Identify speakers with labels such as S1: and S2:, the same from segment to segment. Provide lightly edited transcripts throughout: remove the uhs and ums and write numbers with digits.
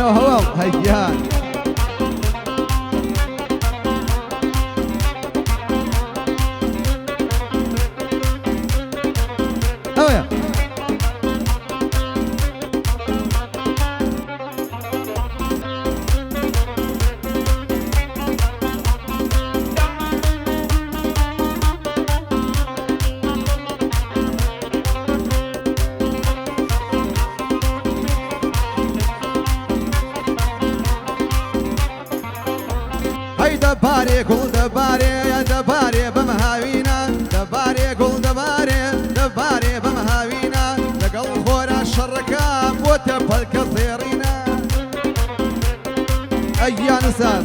S1: هو هيا هويا دباري قول دباري يا دباري بمهاوينا دباري قول دباري دباري بمهاوينا لقل خورا الشركة وتبهل كثيرينا أيا نساس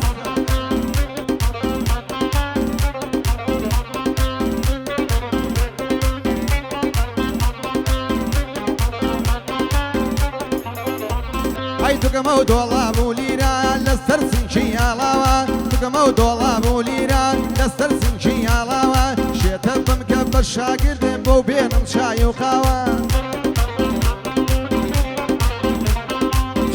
S1: حيث كمود والله مولينا لسترسن شي علاوة كمود والله مولينا لسترسن شي علاوة شيت بمكب الشاقرد بو بينهم شاي وقهوة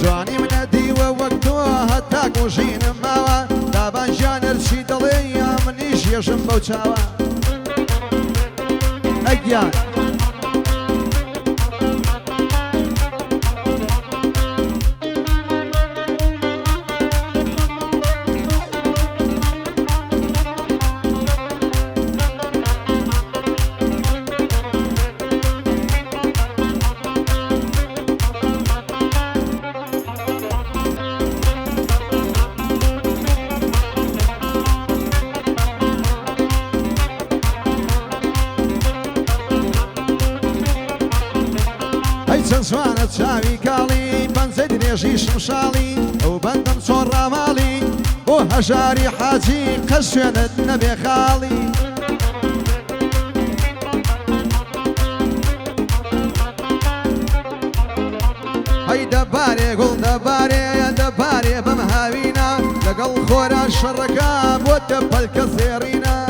S1: جواني من الديوة وقتوها تاكو شين ماوة دابان جانر شي دليا منيش يشم بوشاوة أجيان سوانت شاوي كالي بنزيد ريشيش مشالي وبندم صور مالي وهجاري حاجي قشنت نبي خالي هاي دباري قول دباري يا دباري بمهاوينا لقل خورا الشركاب وتبهل كثيرينا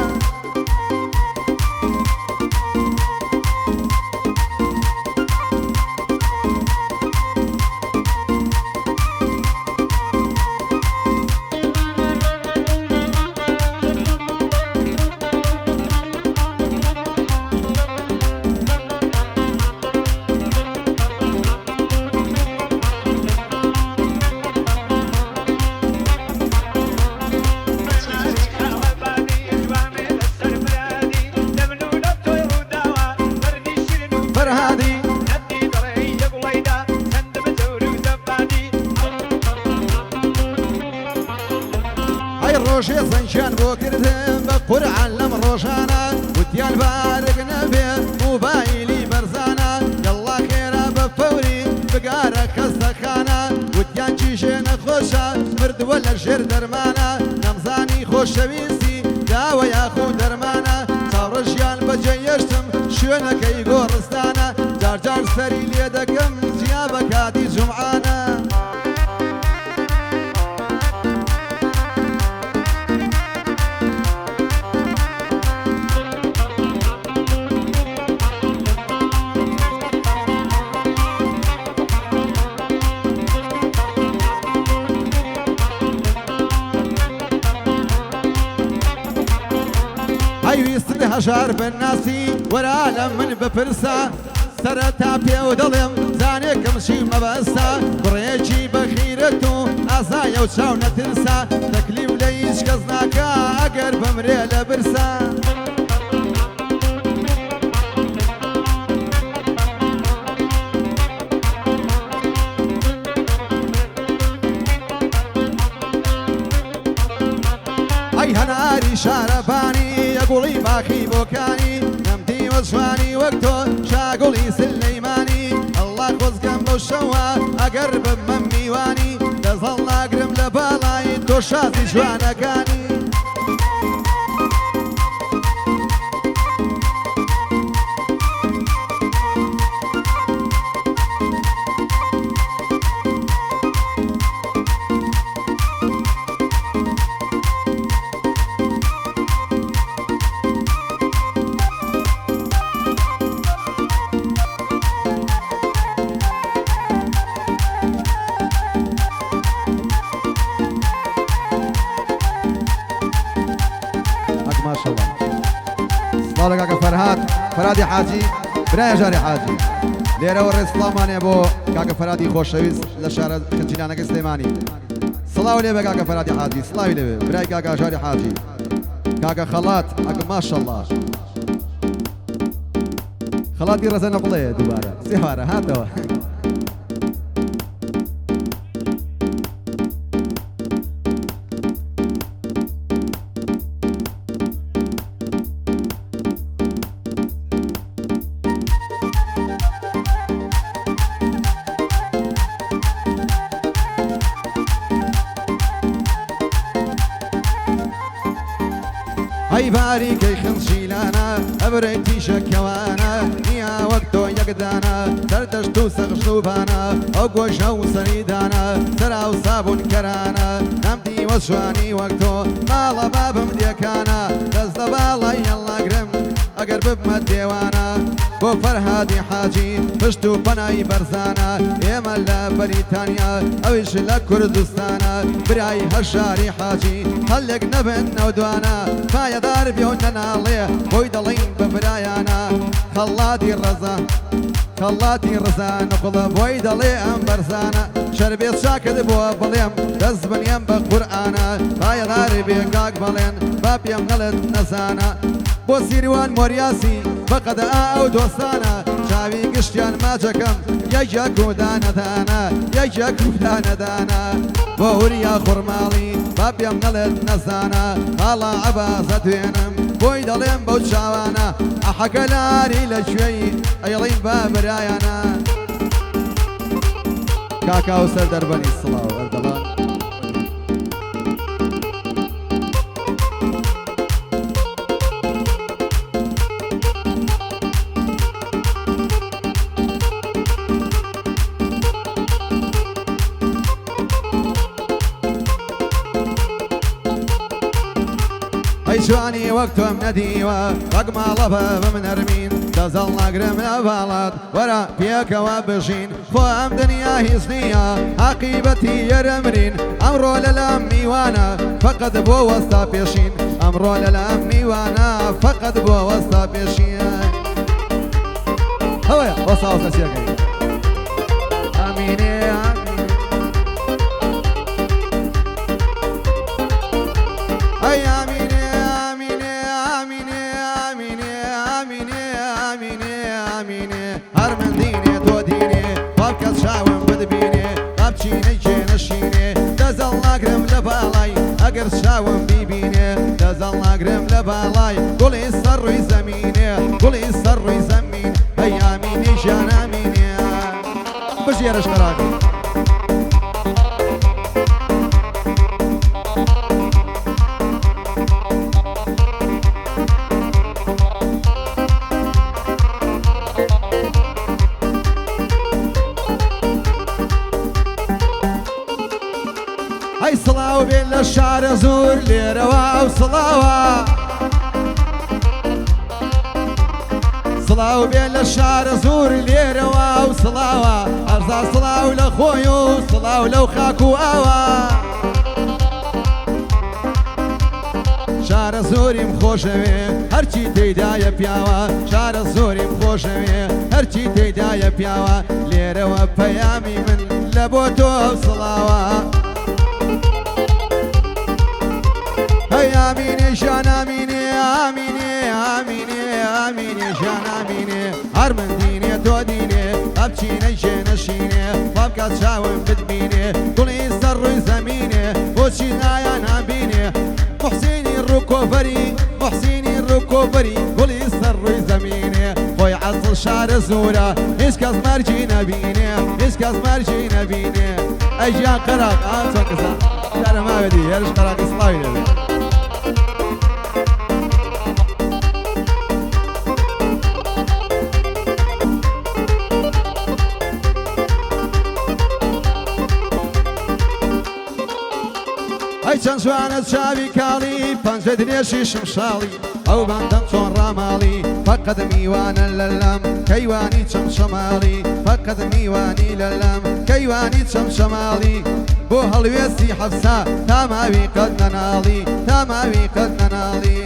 S1: روشي زنشان بوكردم بقرعان لم روشانا وديان بارق نبي موبايلي برزانا يلا خيرا بفوري بقارك السخانا وديان جيشين خوشا مرد ولا الجر درمانا نمزاني خوش بيسي داوى يا خو درمانا صارجيان بجيشتم شونك يقورستانا جار جار سري ليدكم جيابك هادي جمعانا هجار بالناسي والعالم من بفرسا سرتا بيودلم زانيكم شي مبسا بريجي بخيرتو ازايا وشاونا تنسى تكليف ليش قصناكا اقر بمريل برسا اي هناري شارباني يقولي باخي بوكاني نمتي وصفاني وقتو شاقولي سليماني الله خوز كم بوشوا اقرب من ميواني تظل اقرم لبالاي توشاتي جوانكاني سڵاو لە کاکە فەرهادی حاجی برایە ژاری حاجی لێرەوە ڕێز سڵامانێ بۆ کاکە فەرهادی خۆشەویست لە شارە خنجیلانەکەی سلێمانی سڵاو لێ بە کاکە فەرهادی حاجی سڵاوی لێبێ برای کاکە ژاری حاجی کاکە خەڵات ئەگە ماشەڵڵا خەڵاتی ڕەزە نەبڵێ دووبارە سێوارە هاتەوە هەی باریکەی خنجیلانە ئەبرەی شەکەوانە نیا وەک تۆ یەکدانە سەردەشت و سەخشوبانە ئەو گۆشە و سەریدانە سەرا و سابوون کەرانە نەمدی وەشوانی وەک تۆ ماڵە بابم دێکانە دەست لە باڵای هەڵاگرم ئەگەر ببمە دێوانە بۆ فەرهادی حاجی پشت و پەنای بەرزانە ئێمە لە بەریتانیا ئەویش لە کوردستانە برای هەر شاری حاجی هەڵێک نەبن نەودوانە پایەدار بێ و نەناڵێ بۆی دەڵین بە برایانە خەڵاتی ڕەزە خەڵاتی ڕزە نەقڵە بۆی دەڵێ ئەم بەرزانە شەربێت چاکت بۆ بڵێم دەست بنیێم بە قورئانە پایەدار بێ کاک بەڵێن با پێم نەڵێت نەزانە بۆ سیروان مۆریاسی بەقەدە ئەو دۆستانە چاوی گشتیان ماچەکەم یەکێک و دانەدانە یەکێک و دانەدانە بۆ وریا خوڕماڵی با پێم نەڵێت نەزانە هاڵا عەبازە دوێنم بۆی دەڵێم بەو چاوانە ئەحەکە لاری لەکوێی ئەیڵین با برایانە کاکا و سەر دەربەنی سڵاو ئەردەڵان ئەی جوانی وەک تۆم نەدیوە وەک ماڵە بە من نەرمین دەزەڵ ناگرم لە باڵات وەرە پێکەوە بژین خۆ ئەم دنیا هیچ نییە عاقیبەتی یەرەمرین ئەمڕۆ لەلام میوانە فەقەت بۆ وەستا پێشین ئەمڕۆ لەلام میوانە فەقەت بۆ وەستا پێشین هەوەیە بۆ ساوز نەچێگەی ئامینێ ئەی ئامینێ هەر من دینێ تۆ دینێ باکەس چاوم بدبینێ بابچینەی کێنەشینێ دەزەڵ ناگرم لە باڵای ئەگەر چاوم بیبینێ دەزەڵ ناگرم لە باڵای گوڵی سەر ڕووی زەمینێ گوڵی سەر ڕووی زەمین ئەی ئامینی ژیان ئامینێ بژێرەش قەراقی ئەی سڵاو بێن لە شارە زۆر لێرەوە ئەو سڵاوە سڵاو بێن لە شارە زۆر لێرەوە ئەو سڵاوە ئەرزا سڵاو لە خۆی و سڵاو لەو خاک و ئاوە شارە زۆریم خۆشەوێ هەرچی تێیدایە پیاوە شارە زۆریم خۆشەوێ هەرچی تێیدایە پیاوە لێرەوە پەیامی من لە بۆ تۆ ئەو سڵاوە هەی ئامینێ ژیان ئامینێ ئامینێ ئامینێ ئامینێ ژیان ئامینێ هەر من دینێ تۆ دینێ ئەبچینەی شێنەشینێ بابکات چاوم بدبینێ گوڵی سەر ڕووی زەمینێ بۆچی نایان ئابینێ محسینی ڕووکۆبەری محسینی ڕووکۆبەری گوڵی سەر ڕووی زەمینێ خۆی عەزڵ شارە زۆرە هیچ کەس مەرجی نەبینێ هیچ کەس مەرجی نەبینێ ئەی ژیان قەراق چۆن کەسە جارە ماوێتی هێرش قەراقی سڵاوی لێبێ ئەی چەند جوانە چاوی کاڵی پەنجە درێژی شمشاڵی ئەو بەندەم چۆن ڕاماڵی فەقەت میوانە لە لەم کەیوانی چەمشەماڵی فەقەت میوانی لە لەم کەیوانی چەمشەماڵی بۆ هەڵوێستی حەفسا تا ماوی قەت نەناڵی تا ماوی قەت نەناڵی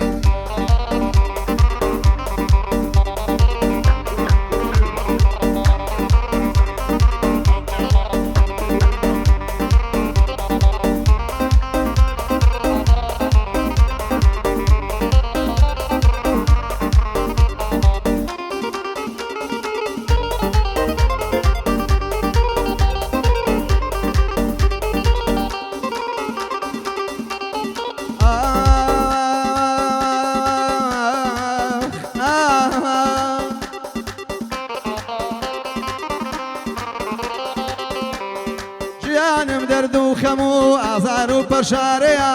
S1: خەموو ئازار و پەشارەیە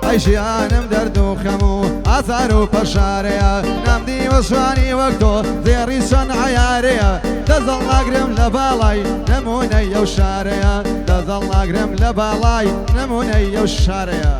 S1: ئەیژیانم دەرد و خەموو ئازار و پەشارەیە نامدی وەسوانی وەک تۆ زێڕی چەند عەیارەیە دەزەڵ ناگرم لە باڵای نمونەی ئەو شارەیە دەزەڵ ناگرم لە باڵای نمونەی ئەو شارەیە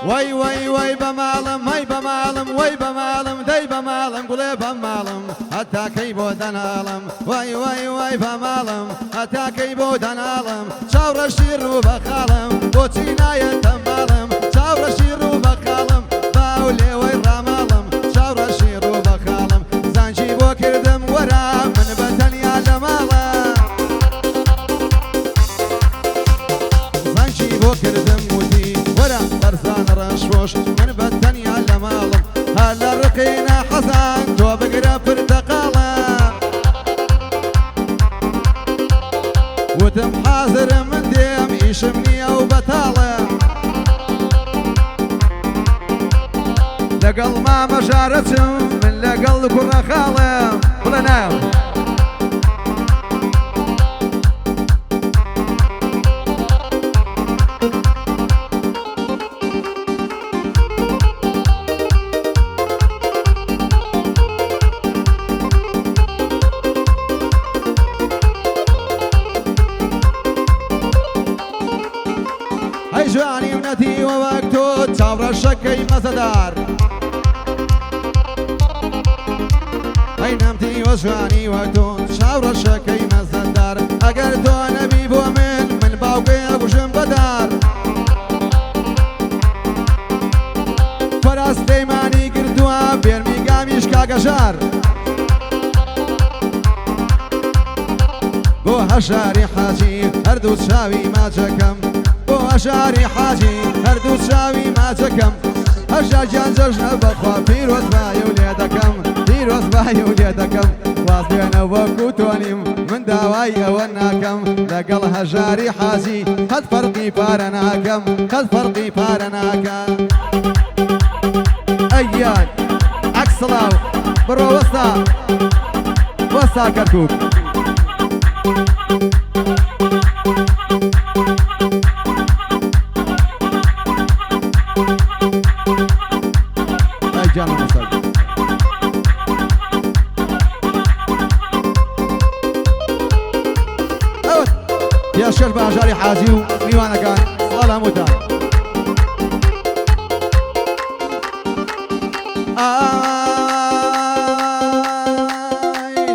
S1: وای وای وای بەماڵم هەی بەماڵم وای بەماڵم دەی بەماڵم گوڵێ بەماڵم هەتاکەی بۆ دەناڵم وای وای وای بەماڵم هەتاکەی بۆ دەناڵم چاوڕەشی ڕوو بەخاڵم بۆچی نایەتە ماڵم چاوڕەشی ڕوو بەخاڵم باو لێوەی ڕاماڵم چاوڕەشی ڕوو بەخاڵم زانجی بۆ کردم وەرە من بەتەنیا لە ماڵە زانجی بۆ کردم وتی وەرە بەرزان ڕەشۆش من بەتەنیا لە ماڵم هە لە ڕقینە حەزان تۆ بگرە پرتەقاڵە وتم حازرم من دێم ئیشم نییە و بەتاڵە لەگەڵ مامەژارەچم من لەگەڵ کوڕە خاڵە بڵێ نام ئەی جوانی منەتیوە وەک تۆ چاوڕەشەکەی مەزەدار ئەی نەمتیوە جوانی وەک تۆ چاوڕەشەکەی مەزەدار ئەگەر تۆ نەبی بۆ من باوکەی ئەگوژم بەدار فەرەستەیمانی کردووە بێرمیگامیش کاگەژار بۆ هەژاری حاجی هەردوو چاوی ماچەکەم بۆ هەژاری حاجی هەردوو چاوی ماچەکەم هەژار گیان جەژنە بەخوا پیرۆز بایە و لێ دەکەم پیرۆز بایە و لێ دەکەم واز بێنە وەکو تۆنیم من داوای ئەوە ناکەم لەگەڵ هەژاری حاجی قەت فەرقی پارە ناکەم قەت فەرقی پارە ناکەم ئەیان عەکسڵاو بڕۆ وەستا وەستا کەرکووک پێشکەش بە هەژاری حاجی و میوانەکان سڵ هەمووتان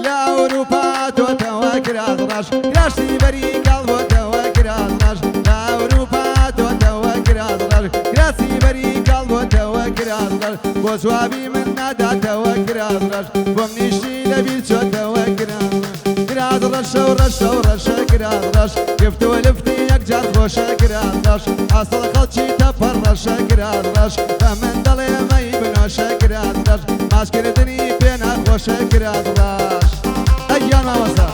S1: لە ئەوروپا تۆتەوە کرازڕەش کراشتی بەری کاڵ بۆتەوە کرازڕەش لە ئەوروپا تۆتەوە کرازڕەش کراسی بەری کاڵ بۆتەوە کرازڕەش بۆ جوابی من ناداتەوە کرازڕەش بۆم نیشتی لەبیر چۆتەوە کرازڕەش ڕەشە و ڕەشە و ڕەشە کرازڕەش گفتووە لفتی یەکجار خۆشە کرازڕەش ئاسڵ خەڵکی تەپەڕ ڕەشە کرازڕەش بە من دەڵێ مەی بنۆشە کرازڕەش ماچکردنی پێ ناخۆشە کرازڕەش ئەیان مامەستا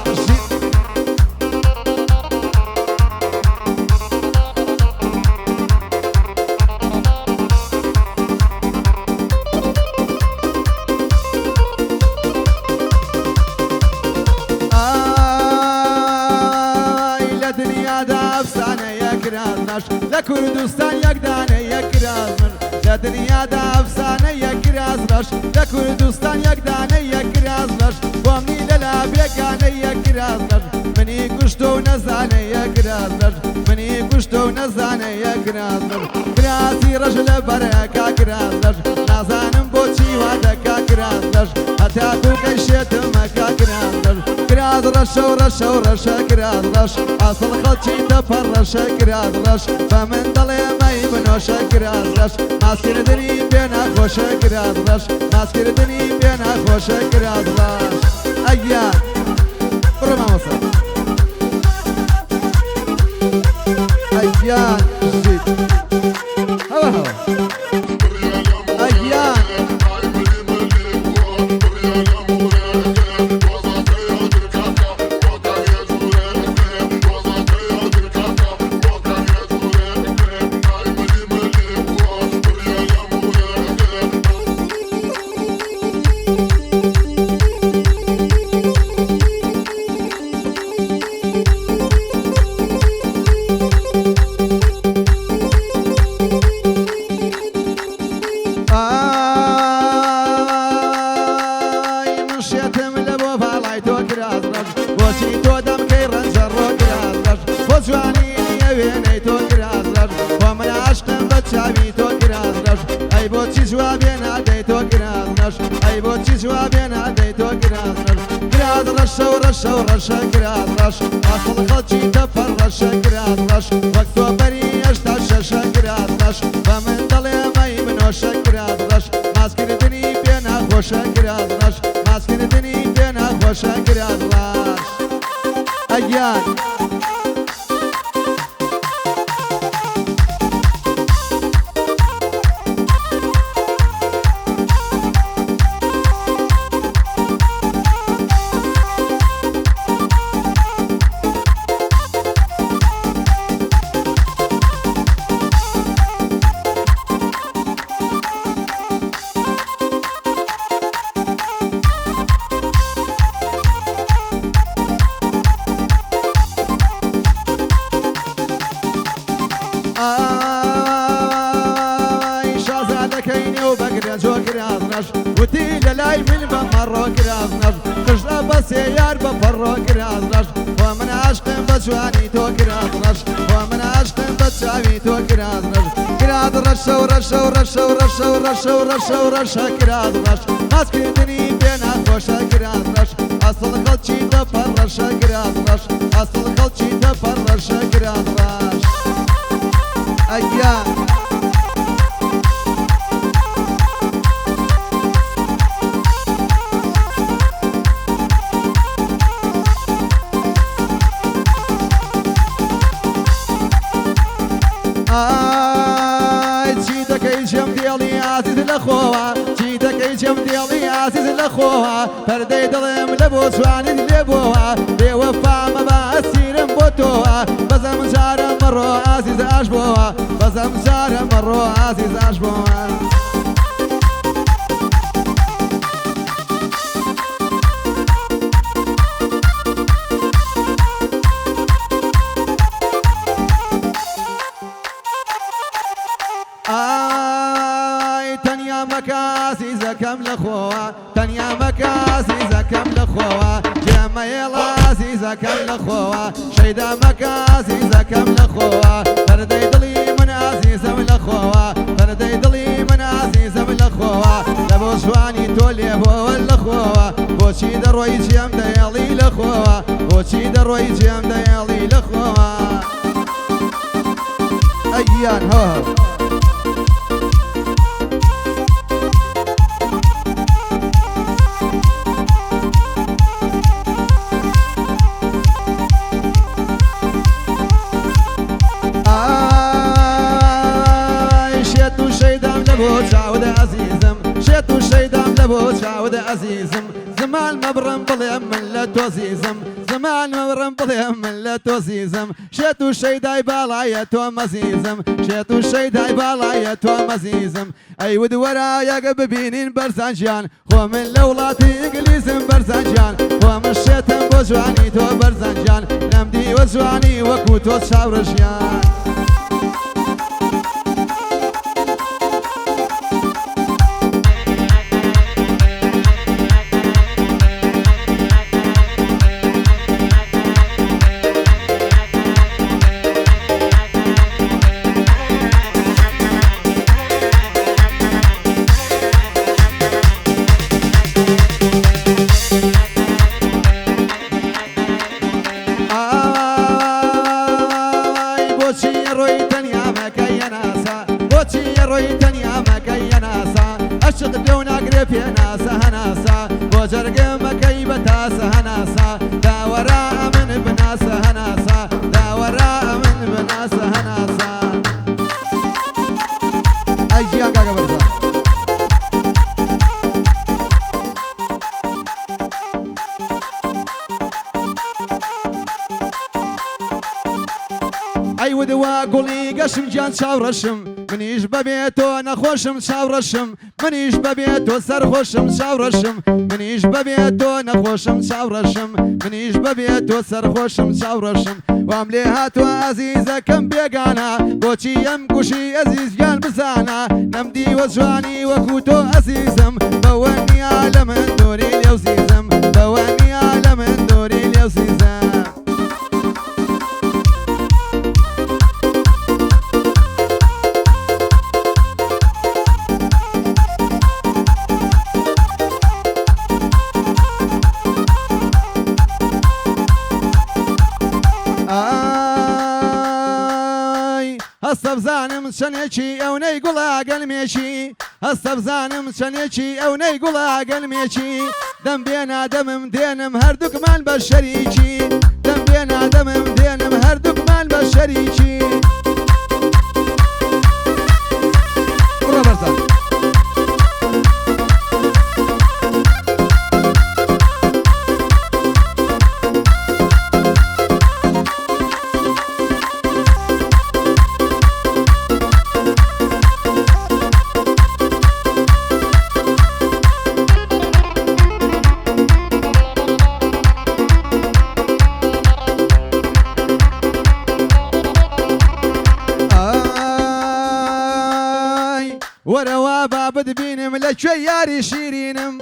S1: لە کوردستان یەکدانە یەکراز من لە دنیادا ئەفسانە یەکراز ڕەش لە کوردستان یەکدانە یەکراز ڕەش بۆمنی لەلا بێگانە یەکراز ڕەش منی کوشتە و نەزانە یەکراز ڕەش منی کوشتە و نەزانە یەکراز ڕەش کراسی ڕەش لە بەرەکە کراز ڕەش نازانم بۆچی وا دەکا کراز ڕەش هەتاکوو کەیشێتمەکە کراز ڕەش کراز ڕەشە و ڕەشە و ڕەشە کراز ڕەش ئاسڵ خەڵکی تەپەڕ ڕەشە کراز ڕەش بە من دەڵێ مەی بنۆشە کراز ڕەش ماسکردنی پێ ناخۆشە کراز ڕەش ماسکردنی پێ ناخۆشە کراز ڕەش ئەیان بڕۆ مامۆستا ئەیان ئەوە هەوە ئەیان بۆچی جوابێنە دەی تۆ گراز نەش ئەی بۆچی جوابێنە دەی تۆ گراز نەش گراز ڕەشە و ڕەشە و ڕەشە گراز ڕەش ئاسڵ خەڵکی دەفەر ڕەشە گراز ڕەش وەک تۆ بەری هێشتا شەشە گراز ڕەش بە من دەڵێ مەی منۆشە گراز ڕەش ماسکردنی پێ ناخۆشە گراز ڕەش ماسکردنی پێ ناخۆشە گراز ڕەش ئەگیان وتي للاي من بمرو كراز نج خشلا بس يار بفرو كراز نج ومن عشق بجواني تو كراز نج ومن عشق بجواني تو كراز نج كراز رشة ورشة ورشة ورشة ورشة ورشة ورشة كراز نج ماسكتني بينا خوشة كراز نج أصل خلشي دفر رشة كراز نج أصل خلشي دفر رشة كراز نج أيام چیدەکەی جەم دێڵی عزیز لە خۆوە پەردەی دڵێم لە بۆ جوانیت لێ بۆوە بێوەفامە بە ئەسیرم بۆ تۆوە بەزەم جارە مەڕۆ عزیز ئاش بۆوە بەزەم جارە مەڕۆ عزیز ئاش بۆوە عزيزكم لخوا تنيا مك عزيزكم لخوا جمع يلا عزيزكم لخوا شيدا مك عزيزكم لخوا فردي دلي من عزيزم لخوا فردي دلي من عزيزم لخوا لبو شواني تولي بو لخوا بوشي دروي جيم ديالي لخوا بوشي دروي جيم ديالي لخوا ايان هو شاود عزيزم شيتو شيدام لبو شاود عزيزم زمان مبرم بليم من لا توزيزم زمان مبرم بليم من لا توزيزم شيتو شيداي بالايا تو مزيزم شيتو شيداي بالايا تو مزيزم اي ود ورايا ببينين برزنجان خو من لولاتي انجليزم برزنجان خو من شيتم بوجواني تو برزنجان نمدي وجواني وكوتو شاورشيان في ناسا هناسا بوجرق مكيبة تاسا هناسا دا وراء من بناسا هناسا دا وراء من بناسا هناسا أجيا قاقا برزا أي ودوا قولي قشم جان شاورشم منيش ببيتو نخوشم شاورشم منيش ببيتو سرخوشم شاورشم منيش ببيتو نخوشم شاورشم منيش ببيتو سرخوشم شاورشم واملي هاتو عزيزة كم بيقانا بوشي يمكوشي عزيز قال بسانا نمدي وجواني وكوتو عزيزم بواني عالم دوري اليوزيزم بواني عالم دوري اليوزيزم هەستەبزانم چەندێکی ئەو نەیگوڵا گەلمێکی هەستەبزانم چەندێکی ئەو نەیگوڵا گەلمێکی دەم بێنا دەمم دێنم هەردووکمان بە شەریکی دەم بێنا دەمم دێنم هەردووکمان بە شەریکی بڕە بەرزە وەرەوە با بتبینم لەکوێ یاری شیرینم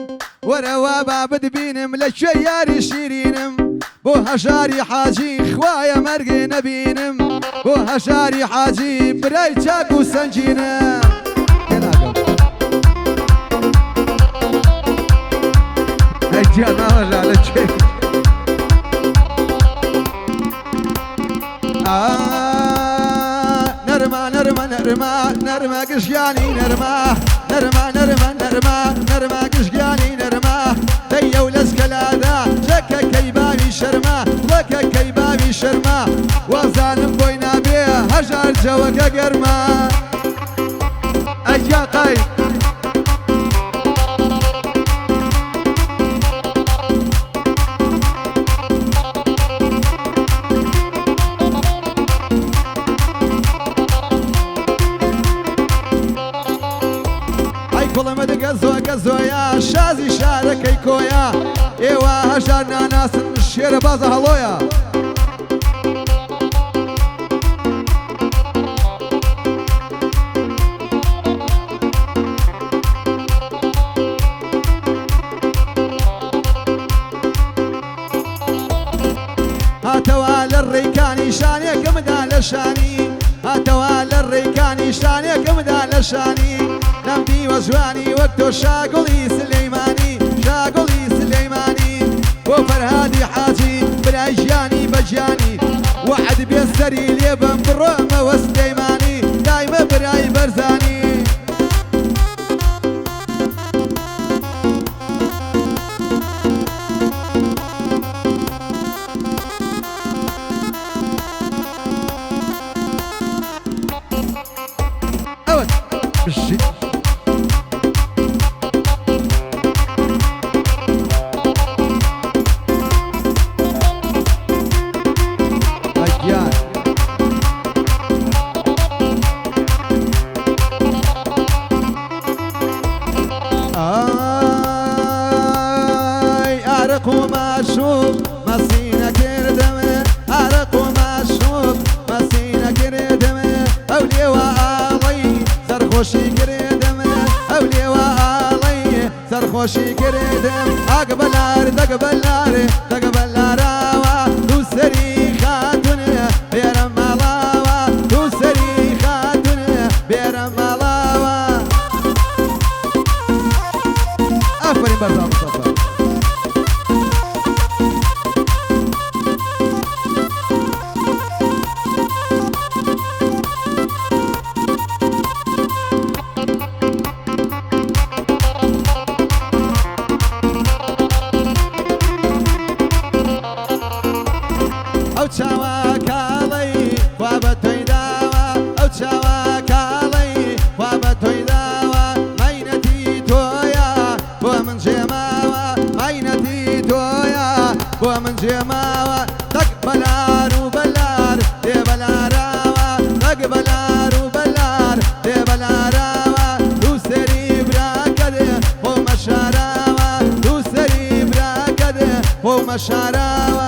S1: وەرەوە با بتبینم لەکوێ یاری شیرینم بۆ هەژاری حاجی خوایە مەرگێ نەبینم بۆ هەژاری حاجی برای چاک و سەنجینم ئەیجیا ناوەژا لەکوێ نەرمە گشتیانی نەرمە گشتیانی نەرمە دەیە و لەسکەلادا جەکەکەی باوی شەرمە وەکەکەی باوی شەرمە وەزانم بۆی نابێ هەژار جەوەکە گەرمە ئەیا قەی کوڵەمە دەگە زۆگە زۆیە شازی شارەکەی کۆیە ئێوە هەژار ناناسن شێرە بازە هەڵۆیە هاتەوە لە ڕێکانی شانێکمدا لە شانی هاتەوە لە ڕێکانی شانێکمدا لە شانی نەمدی وەجوانی وەک تۆ شاگوڵی سلەیمانی شاگوڵی سلەیمانی بۆ فەرهادی حاجی برای ژیانی بەجیانی وعد بێسەری لێ بم بڕۆمەوە سلەیمانی دایمە برای بەرزانی ئەوە بشی عرق ومعشوق مسينا كردمه عرق ومعشوق مسينا كردمه أولي وآلي سرخوشي كردمه أولي وآلي سرخوشي كردم أقبلار تقبلار تقبلار دوسري خاتونه بيرم ملاوة دوسري خاتونه بيرم ملاوة أفرين برزا مصطفى ئەو چاوا کاڵی وا بە تۆی داوە ئەو چاوا کاڵی وا بە تۆی داوە مەینەتی تۆیە بۆ من جێماوە مەینەتی تۆیە بۆ من جێماوە تەک بەلار و بەلار دێ بەلاراوە تەک بەلار و بەلار دێ بەلاراوە دووسەری براکە دێ بۆ مەشاراوە دووسەری براکە دێ بۆ مەشاراوە